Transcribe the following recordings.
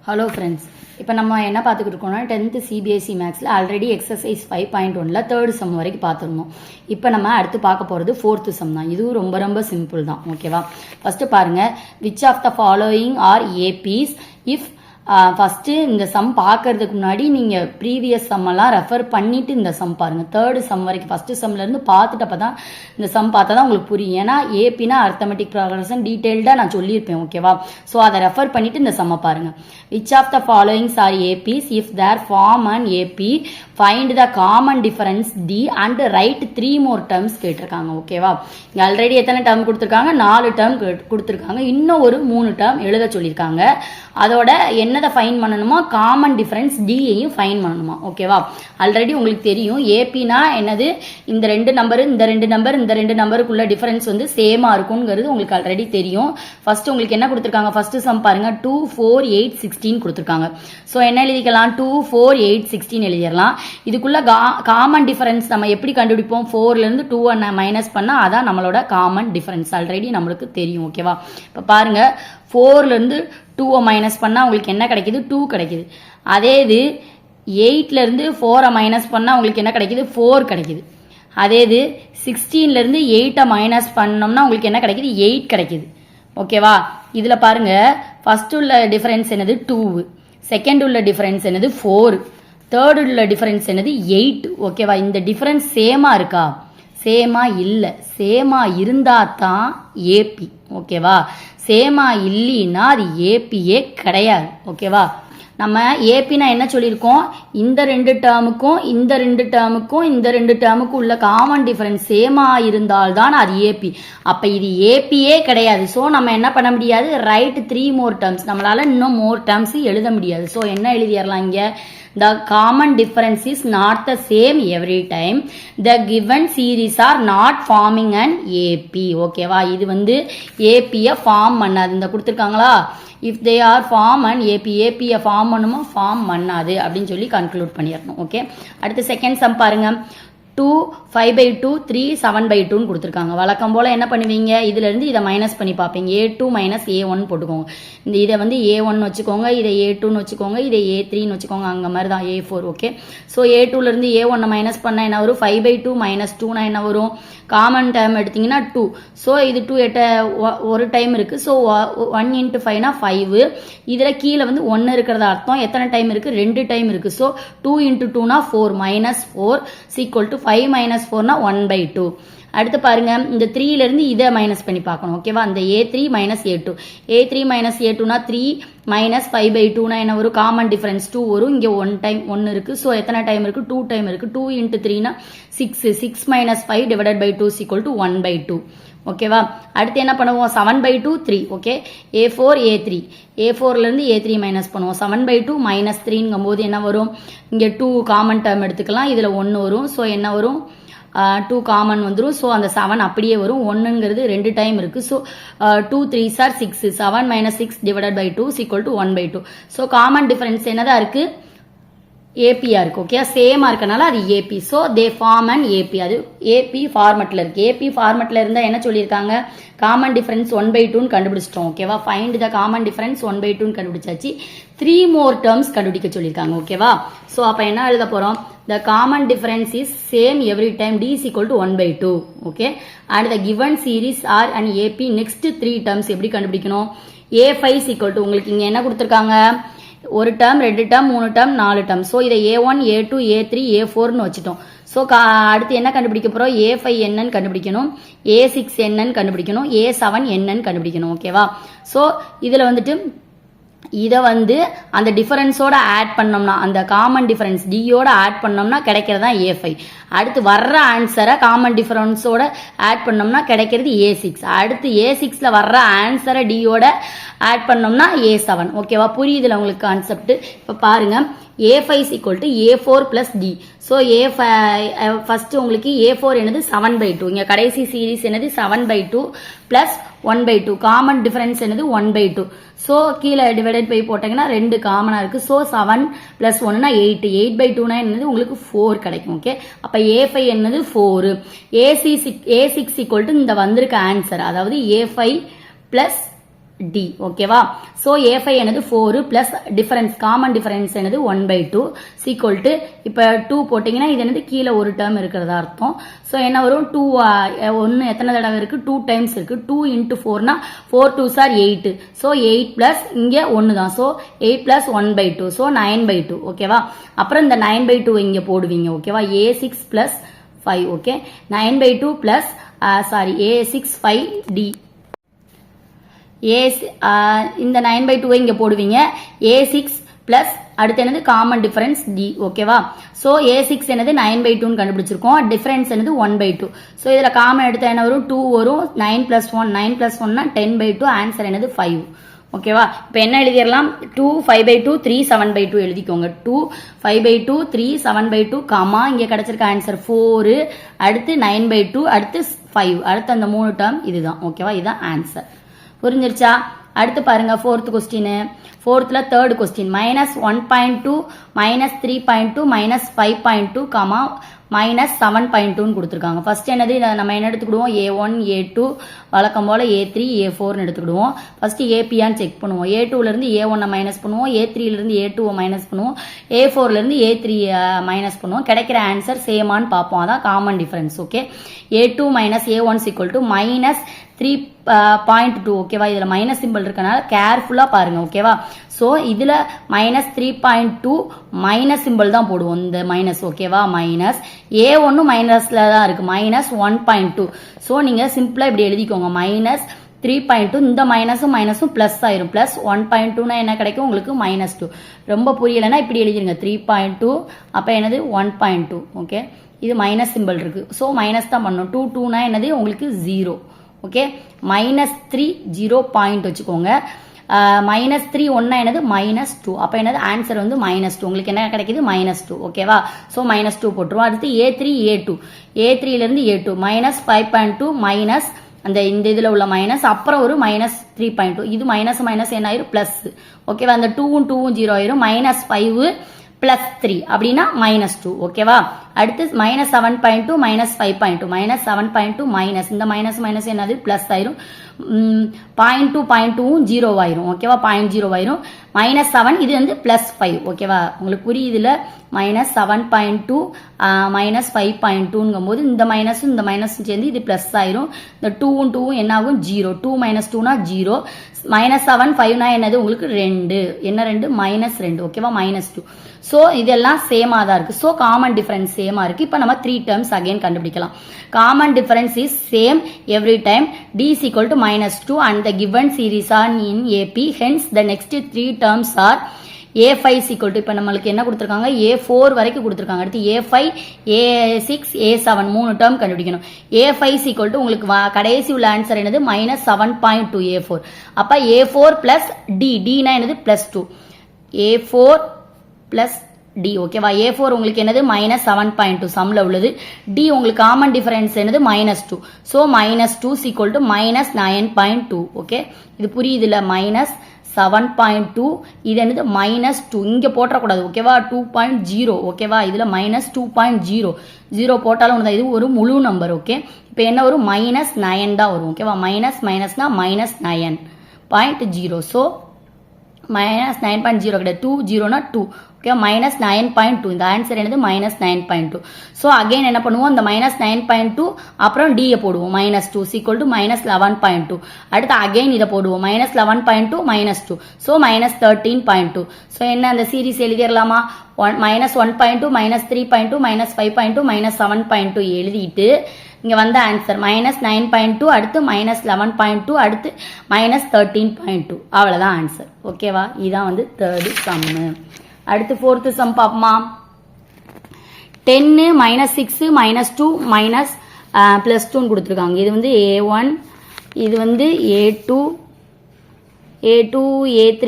Hello friends, இப்போ நம்ம என்ன பார்த்துக்கிட்டு இருக்கோம்னா 10th CBSE மேக்ஸில் ஆல்ரெடி எக்ஸசைஸ் 5.1ல் தேர்ட் சம் வரைக்கும் பார்த்துருந்தோம். இப்போ நம்ம அடுத்து பார்க்க போகிறது ஃபோர்த்து சம் தான். இதுவும் ரொம்ப ரொம்ப சிம்பிள் தான். ஓகேவா? ஃபஸ்ட்டு பாருங்கள், which of the following are APs if first இந்த சம் பார்க்கறதுக்கு முன்னாடி நீங்கள் ப்ரீவியஸ் சம்மெல்லாம் ரெஃபர் பண்ணிவிட்டு இந்த சம் பாருங்கள். தேர்டு சம் வரைக்கும் ஃபஸ்ட்டு சம்லேருந்து பார்த்துட்டு அப்போ தான் இந்த சம் பார்த்தா தான் உங்களுக்கு புரியும். ஏன்னா ஏபினா அர்த்தமெட்டிக் ப்ராக்ரஷன் டீட்டெயில்டாக நான் சொல்லியிருப்பேன். ஓகேவா? ஸோ அதை ரெஃபர் பண்ணிவிட்டு இந்த சம்மை பாருங்கள். Which of the followings are APs if they form and AP find the common difference D and write 3 more terms கேட்டிருக்காங்க. ஓகேவா? இங்கே ஆல்ரெடி எத்தனை டேர்ம் கொடுத்துருக்காங்க? 4 டேர்ம் கொடுத்துருக்காங்க. இன்னும் ஒரு 3 டேர்ம் எழுத சொல்லியிருக்காங்க. அதோட என்னதை ஃபைன் பண்ணணுமா? காமன் டிஃபரன்ஸ் டியையும் ஃபைன் பண்ணணுமா? ஓகேவா? ஆல்ரெடி உங்களுக்கு தெரியும் ஏபினா என்னது, இந்த ரெண்டு நம்பர் இந்த ரெண்டு நம்பருக்குள்ள டிஃபரன்ஸ் வந்து சேமாக இருக்குங்கிறது உங்களுக்கு ஆல்ரெடி தெரியும். ஃபர்ஸ்ட் உங்களுக்கு என்ன கொடுத்துருக்காங்க? ஃபர்ஸ்ட் சம் பாருங்க, 2, 4, 8, 16 கொடுத்துருக்காங்க. ஸோ என்ன எழுதிக்கலாம்? 2, 4, 8, 16 எழுதிடலாம். இதுக்குள்ள காமன் டிஃபரன்ஸ் நம்ம எப்படி கண்டுபிடிப்போம்? 4லேருந்து 2 மைனஸ் பண்ணால் அதான் நம்மளோட காமன் டிஃபரன்ஸ். ஆல்ரெடி நம்மளுக்கு தெரியும். ஓகேவா? இப்போ பாருங்க, 4லேருந்து 2 மைனஸ் பண்ணால் உங்களுக்கு என்ன கிடைக்குது? 2 கிடைக்குது. அதே இது 8லேருந்து 4 மைனஸ் பண்ணால் உங்களுக்கு என்ன கிடைக்குது? 4 கிடைக்குது. அதே இது 16லேருந்து 8 மைனஸ் பண்ணோம்னா உங்களுக்கு என்ன கிடைக்குது? 8 கிடைக்குது. ஓகேவா? இதில் பாருங்க, ஃபர்ஸ்ட் உள்ள டிஃபரன்ஸ் என்னது? 2. செகண்ட் உள்ள டிஃபரன்ஸ் என்னது? 4. தேர்ட் உள்ள டிஃபரன்ஸ் என்னது? 8. ஓகேவா? இந்த டிஃபரன்ஸ் சேமாக இருக்கா? சேமா இல்லை. சேமா இருந்தா தான் ஏபி. ஓகேவா? சேமா இல்லைன்னா அது ஏபியே கிடையாது. ஓகேவா? நம்ம ஏபினா என்ன சொல்லியிருக்கோம்? இந்த ரெண்டு டேர்முக்கும் இந்த ரெண்டு டேர்முக்கும் உள்ள காமன் டிஃபரன்ஸ் சேமா இருந்தால்தான் அது ஏபி. அப்போ இது ஏபியே கிடையாது. ஸோ நம்ம என்ன பண்ண முடியாது? Right 3 more terms. நம்மளால இன்னும் மோர் டேர்ம்ஸ் எழுத முடியாது. ஸோ என்ன எழுதிடலாம் இங்கே? The common difference is not the same every time. The given series are not forming an AP. ஓகேவா? இது வந்து ஏபியை ஃபார்ம் பண்ணாது. இந்த கொடுத்துருக்காங்களா? If they are form and ஏபியை ஃபார்ம் பண்ணுமோ? ஃபார்ம் பண்ணாது அப்படின்னு சொல்லி கன்க்ளூட் பண்ணிடணும். ஓகே, அடுத்து செகண்ட் சம் பாருங்க. 2, 5/2, 3, 7/2 கொடுத்துருக்காங்க. வழக்கம் போல் என்ன பண்ணுவீங்க? இதுலேருந்து இதை மைனஸ் பண்ணி பார்ப்பீங்க. A2 மைனஸ் A1 போட்டுக்கோங்க. இதை வந்து A1 வச்சுக்கோங்க, இதை A2ன்னு வச்சுக்கோங்க, இதை A3ன்னு வச்சுக்கோங்க. அங்கே மாதிரி தான் A4. Okay, so A2லேருந்து A1 minus பண்ணால் என்ன வரும்? 5/2 மைனஸ் 2னா என்ன வரும்? காமன் டேர்ம் எடுத்தீங்கன்னா 2. ஸோ இது 2 ஒரு டைம் இருக்குது. ஸோ 1 × 5னா 5. இதில் கீழே வந்து 1 இருக்கிறத அர்த்தம். எத்தனை டைம் இருக்குது? 2 டைம் இருக்குது. ஸோ 2 × 2னா 4 மைனஸ் 4 = 5 மைனஸ் 4னா 1/2. அடுத்து பாருங்க, இந்த 3லேருந்து இதை மைனஸ் பண்ணி பார்க்கணும். ஓகேவா? இந்த A3 minus A2. A3 minus A2னா 3 மைனஸ் 5/2னா என்ன வரும்? காமன் டிஃபரன்ஸ் 2 வரும். இங்கே 1 இருக்குது. ஸோ எத்தனை டைம் இருக்குது? 2 டைம் இருக்குது. 2 × 3னா 6. 6 மைனஸ் 5 டிவைடட் பை 2 = 1/2. ஓகேவா? அடுத்து என்ன பண்ணுவோம்? 7/2 3. Okay, A4 A3. A4லேருந்து A3 minus பண்ணுவோம். 7/2 மைனஸ் 3ங்கும் போது என்ன வரும்? இங்கே 2 காமன் டேர்ம் எடுத்துக்கலாம். இதில் 1 வரும். ஸோ என்ன வரும்? 2 காமன் வந்துடும். ஸோ அந்த 7 அப்படியே வரும். 1ங்கிறது 2 டைம் இருக்குது. So 2 3s are 6. 7 minus 6 divided by 2 = 1/2. So common difference என்னதான் இருக்குது? ஏபியா இருக்கு. ஓகே, சேமா இருக்கனால அது AP. So they form and AP. அது ஏபி ஃபார்மெட்டில் இருக்கு. ஏபி ஃபார்மெட்டில் இருந்தால் என்ன சொல்லியிருக்காங்க? காமன் டிஃபரன்ஸ் 1/2ன்னு கண்டுபிடிச்சிட்டோம். ஓகேவா? ஃபைண்ட் த காமன் டிஃபரன்ஸ் 1/2ன்னு கண்டுபிடிச்சாச்சு. 3 more terms கண்டுபிடிக்க சொல்லியிருக்காங்க. ஓகேவா? ஸோ அப்போ என்ன எழுத போகிறோம்? The common difference is same every time. D is equal to 1/2. Okay, and the given series are an AP. Next 3 terms எப்படி கண்டுபிடிக்கணும்? A5 is equal to, உங்களுக்கு இங்கே என்ன கொடுத்துருக்காங்க? ஒரு term, 2 term, 3 term, 4 term. So இதை A1 A2 A3 A4ன்னு வச்சுட்டோம். So அடுத்து என்ன கண்டுபிடிக்க போகிறோம்? A5 என்னன்னு கண்டுபிடிக்கணும், A6 என்னன்னு கண்டுபிடிக்கணும், A7 என்னன்னு கண்டுபிடிக்கணும். ஓகேவா? ஸோ இதில் வந்துட்டு இதை வந்து அந்த டிஃபரன்ஸோட ஆட் பண்ணோம்னா, அந்த காமன் டிஃபரன்ஸ் டியோட ஆட் பண்ணோம்னா கிடைக்கிறது தான் A5. அடுத்து வர்ற ஆன்சரை காமன் டிஃபரன்ஸோட ஆட் பண்ணோம்னா கிடைக்கிறது A6. அடுத்து A6ல் வர்ற ஆன்சரை டியோட ஆட் பண்ணோம்னா A7. ஓகேவா? புரியுதுல உங்களுக்கு கான்செப்ட்? இப்போ பாருங்க, A5 = A4 + D. So first உங்களுக்கு A4 என்னது? 7/2. இங்கே கடைசி சீரீஸ் என்னது? 7/2 + 1/2. காமன் டிஃபரன்ஸ் என்னது? 1/2. ஸோ கீழே டிவைடட் பை போட்டிங்கன்னா 2 காமனாக இருக்குது. ஸோ 7 + 1னா 8. 8/2னா என்னது? உங்களுக்கு 4 கிடைக்கும். ஓகே, அப்போ A5 என்னது? 4. A6 = இந்த வந்திருக்க ஆன்சர், அதாவது A5 + டி ஓகேவா. ஸோ A5 என்னது 4 பிளஸ் டிஃபரன்ஸ் காமன் டிஃபரன்ஸ் என்னது 1/2 சீக்வல் டு இப்போ 2 போட்டிங்கன்னா இது என்னது கீழே ஒரு டேர்ம் இருக்கிறதா அர்த்தம். ஸோ என்ன வரும் 2 1 எத்தனை தடவை இருக்கு 2 டைம்ஸ் இருக்கு 2 into 4னா 4 2s are 8. So 8 plus இங்கே 1 தான். ஸோ 8 பிளஸ் 1/2 ஸோ 9/2 ஓகேவா. அப்புறம் இந்த 9/2 இங்கே போடுவீங்க ஓகேவா. A6 plus 5 okay 9/2 plus sorry A6 5D இந்த 9/2 இங்க போடுவீங்க. A6 பிளஸ் அடுத்து என்னது காமன் டிஃபரன்ஸ் D ஓகேவா. ஸோ A6 என்னது 9/2 கண்டுபிடிச்சிருக்கோம். டிஃபரன்ஸ் என்னது 1/2. ஸோ இதில் காமன் எடுத்த என்ன வரும் 2 வரும். 9 பிளஸ் 1 9 பிளஸ் 1னா 10/2 ஆன்சர் என்னது 5 ஓகேவா. இப்போ என்ன எழுதிடலாம் 2 5/2 3 7/2 எழுதிக்கோங்க. 2 5/2 3 7/2 காமா இங்கே கிடைச்சிருக்க ஆன்சர் 4 அடுத்து 9/2 அடுத்து 5 அடுத்து அந்த 3 டேர்ம் இதுதான் ஓகேவா. இதுதான் ஆன்சர் புரிஞ்சிருச்சா. அடுத்து பாருங்க 4th question. 4thல 3rd question -1.2 -3.2 -5.2 gamma -7.2 கொடுத்துருக்காங்க. ஃபர்ஸ்ட் என்னது நம்ம என்ன எடுத்துக்கிடுவோம் A1 A2 வழக்கம் போல A3 A4 எடுத்துக்கிடுவோம். ஃபர்ஸ்ட் ஏபியான்னு செக் பண்ணுவோம். A2ல இருந்து A1 மைனஸ் பண்ணுவோம். A3ல இருந்து A2 மைனஸ் பண்ணுவோம். A4ல இருந்து A3 மைனஸ் பண்ணுவோம். கிடைக்கிற ஆன்சர் சேமான்னு பார்ப்போம். அதான் common difference okay. A2 minus A1 equal to -3.2 ஓகேவா. இதுல மைனஸ் சிம்பிள் இருக்கனால கேர்ஃபுல்லா பாருங்க ஓகேவா. ஸோ இதுல -3.2 மைனஸ் சிம்பிள் தான் போடுவோம் இந்த மைனஸ் ஓகேவா. மைனஸ் A1 மைனஸ்ல தான் இருக்கு -1.2. ஸோ நீங்க சிம்பிளா இப்படி எழுதிக்கோங்க -3.2 இந்த மைனஸும் பிளஸ் ஆயிரும். பிளஸ் 1.2னா என்ன கிடைக்கும் உங்களுக்கு -2. ரொம்ப புரியலைன்னா இப்படி எழுதிருங்க 3.2 அப்ப என்னது 1.2 ஓகே. இது மைனஸ் சிம்பிள் இருக்கு. ஸோ மைனஸ் தான் பண்ணணும். 2 2னா என்னது உங்களுக்கு 0 ஓகே. -3 0 பாயிண்ட் வச்சுக்கோங்க. -3 ஒன்னா என்னது -2 அப்ப என்னது ஆன்சர் வந்து -2 உங்களுக்கு என்ன கிடைக்குது -2 ஓகேவா. ஸோ -2 போட்டுருவோம். அடுத்து A3 A2 A3ல இருந்து A2 -5.2 மைனஸ் அந்த இந்த இதுல உள்ள மைனஸ் அப்புறம் ஒரு -3.2 இது மைனஸ் மைனஸ் என்ன ஆயிரும் பிளஸ் ஓகேவா. அந்த 2ம் 0 ஆயிரும். -5 பிளஸ் 3 அப்படின்னா -2 ஓகேவா. அடுத்து -7.2 -5.2 -7.2 மைனஸ் இந்த மைனஸ் மைனஸ் என்னது பிளஸ் ஆயிரும். 0.2 0 ஆயிரும் ஓகேவா. 0.0 ஆயிரும். -7 இது வந்து +5 ஓகேவா. உங்களுக்கு புரியுதுல -7.2 -5.2ங்கும் போது இந்த மைனஸும் இந்த மைனஸும் சேர்ந்து இது பிளஸ் ஆயிரும். இந்த 2ம் என்ன ஆகும் 0 2 - 2னா 0 -7 5னா என்னது உங்களுக்கு 2 என்ன 2 -2 ஓகேவா -2. ஸோ இதெல்லாம் சேமா தான் இருக்கு. ஸோ காமன் டிஃபரன்ஸ் சேமா இருக்கு. இப்போ நம்ம 3 டேர்ம்ஸ் அகைன் கண்டுபிடிக்கலாம். Common difference is same every time. D is equal to -2 and the given series are in AP. Hence the next 3 terms are A5 is equal to இப்போ நம்மளுக்கு என்ன கொடுத்துருக்காங்க A4 வரைக்கும் கொடுத்துருக்காங்க. அடுத்து A5 A6 A7 3 டேர்ம் கண்டுபிடிக்கணும். A5 is equal to உங்களுக்கு கடைசி உள்ள ஆன்சர் என்னது -7.2 A4. அப்ப A4 பிளஸ் D Dனா என்னது +2 A4 பிளஸ் D ஓகேவா. A4 உங்களுக்கு என்னது -7.2 சம்ல உள்ளது. D உங்களுக்கு காமன் டிஃபரன்ஸ் என்னது -2. So -2 is equal to -9.2 okay. இது புரியுது இல்ல -7.2 இது என்னது -2 இங்க போட்டக்கூடாது ஓகேவா. 2.0 ஓகேவா. இதுல -2.0 0 போட்டாலும் ஒன்று இது ஒரு முழு நம்பர் ஓகே. இப்போ என்ன வரும் -9 தான் வரும் ஓகேவா. மைனஸ்னா -9.0 ஸோ -9.0 கிடையாது 2 0னா 2 ஓகே. -9.2 இந்த ஆன்சர் என்னது -9.2. ஸோ அகைன் என்ன பண்ணுவோம் இந்த -9.2 அப்புறம் D போடுவோம் -2 ஈக்குவல் டு -11.2. அடுத்து அகைன் இதை போடுவோம் -11.2 -2 ஸோ -13.2. ஸோ என்ன அந்த சீரீஸ் எழுதிடலாமா -1.2 -3.2 -5.2 -7.2 எழுதிட்டு இங்க வந்த ஆன்சர் -9.2 அடுத்து -11.2 அடுத்து -13.2 அவ்வளவுதான் ஆன்சர் ஓகேவா. இதான் வந்து 3rd சம். அடுத்து 4th சம் பாப்போமா. 10 -6 -2 +2 கொடுத்துருக்காங்க. இது வந்து A1 இது வந்து A2 A3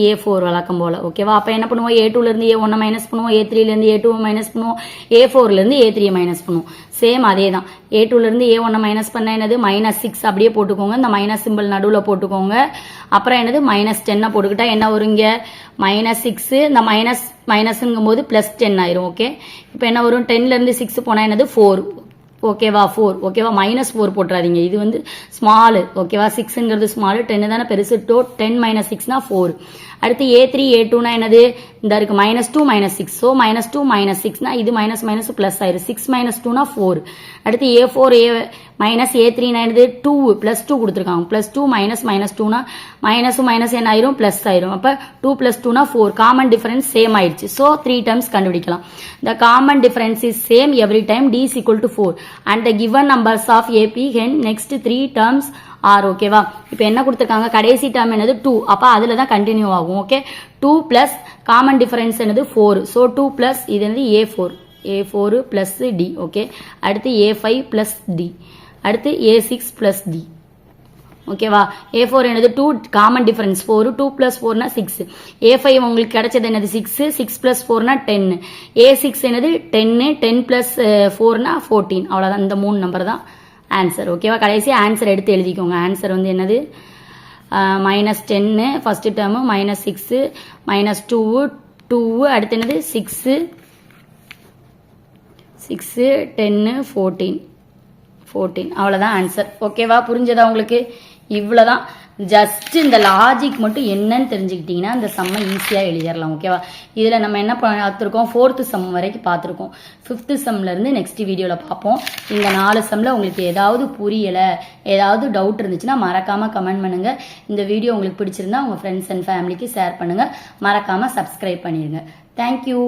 A4 வழக்கம் போல ஓகேவா. அப்ப என்ன பண்ணுவோம் A2ல இருந்து A1 மைனஸ் பண்ணுவோம். A3ல இருந்து A2 மைனஸ் பண்ணுவோம். A4ல இருந்து A3 மைனஸ் பண்ணுவோம். சேம் அதே தான். A2ல இருந்து A1 மைனஸ் பண்ண என்னது -6 அப்படியே போட்டுக்கோங்க. இந்த மைனஸ் சிம்பிள் நடுவுல போட்டுக்கோங்க. அப்புறம் என்னது -10 போட்டுக்கிட்டா என்ன வருங்க -6 இந்த மைனஸ்ங்கும் போது +10 ஆயிரும் ஓகே. இப்போ என்ன வரும் 10ல இருந்து 6 போனா என்னது 4 ஓகேவா 4 ஓகேவா -4 போட்டுறாதீங்க, இது வந்து ஸ்மால் ஓகேவா. 6ங்கிறது ஸ்மால், 10 தானே பெருசு. 10 - 6னா 4. அடுத்து A3 A2னா என்னது, இந்த இருக்கு -2 -6. ஸோ -2 -6னா இது மைனஸ் மைனஸ் பிளஸ் ஆயிரும். 6 - 2னா 4. அடுத்து A4 A3னா என்னது 2 +2 கொடுத்துருக்காங்க. +2 -2னா மைனஸும் மைனஸ் என்ன ஆயிரும் பிளஸ் ஆயிரும். அப்ப 2 + 2னா 4. காமன் டிஃபரன்ஸ் சேம் ஆயிடுச்சு. ஸோ 3 டேர்ம்ஸ் கண்டுபிடிக்கலாம். The common difference is same every time D is equal to 4 and the given numbers of AP hence next 3 terms are ஓகேவா. இப்போ என்ன கொடுத்துருக்காங்க, கடைசி டேர்ம் என்னது 2, அப்ப அதுல தான் கண்டினியூ ஆகும். ஓகே 2 பிளஸ் காமன் டிஃபரன்ஸ் என்னது 4. ஸோ 2 பிளஸ் இது என்னது A4 பிளஸ் D. ஓகே அடுத்து A5 பிளஸ் D. அடுத்து A6 பிளஸ் D. ஓகேவா. A4 என்னது 2 காமன் டிஃபரன்ஸ் 4, 2 + 4னா 6. A5 உங்களுக்கு கிடைச்சது என்னது 6, 6 + 4னா 10. A6 என்னது 10, 10 + 4னா 14. அவ்வளோதான், இந்த 3 நம்பர் தான் ஆன்சர். ஓகேவா. கடைசி ஆன்சர் எடுத்து எழுதிக்கோங்க. ஆன்சர் வந்து என்னது -10 ஃபர்ஸ்ட் டேர்மு, -6 -2 அடுத்து என்னது 6 10 14 அவ்வளோதான் ஆன்சர். ஓகேவா. புரிஞ்சதா உங்களுக்கு? இவ்வளோதான். ஜஸ்ட் இந்த லாஜிக் மட்டும் என்னன்னு தெரிஞ்சுக்கிட்டீங்கன்னா இந்த சம்மை ஈஸியாக எழுதிடலாம். ஓகேவா. இதில் நம்ம என்ன பார்த்துருக்கோம், 4th சம் வரைக்கும் பார்த்துருக்கோம். 5th சம்லேருந்து நெக்ஸ்ட் வீடியோவில் பார்ப்போம். இந்த 4 சம்மில் உங்களுக்கு ஏதாவது புரியலை, ஏதாவது டவுட் இருந்துச்சுன்னா மறக்காமல் கமெண்ட் பண்ணுங்கள். இந்த வீடியோ உங்களுக்கு பிடிச்சிருந்தா உங்கள் ஃப்ரெண்ட்ஸ் அண்ட் ஃபேமிலிக்கு ஷேர் பண்ணுங்கள். மறக்காமல் சப்ஸ்கிரைப் பண்ணிடுங்க. தேங்க்யூ.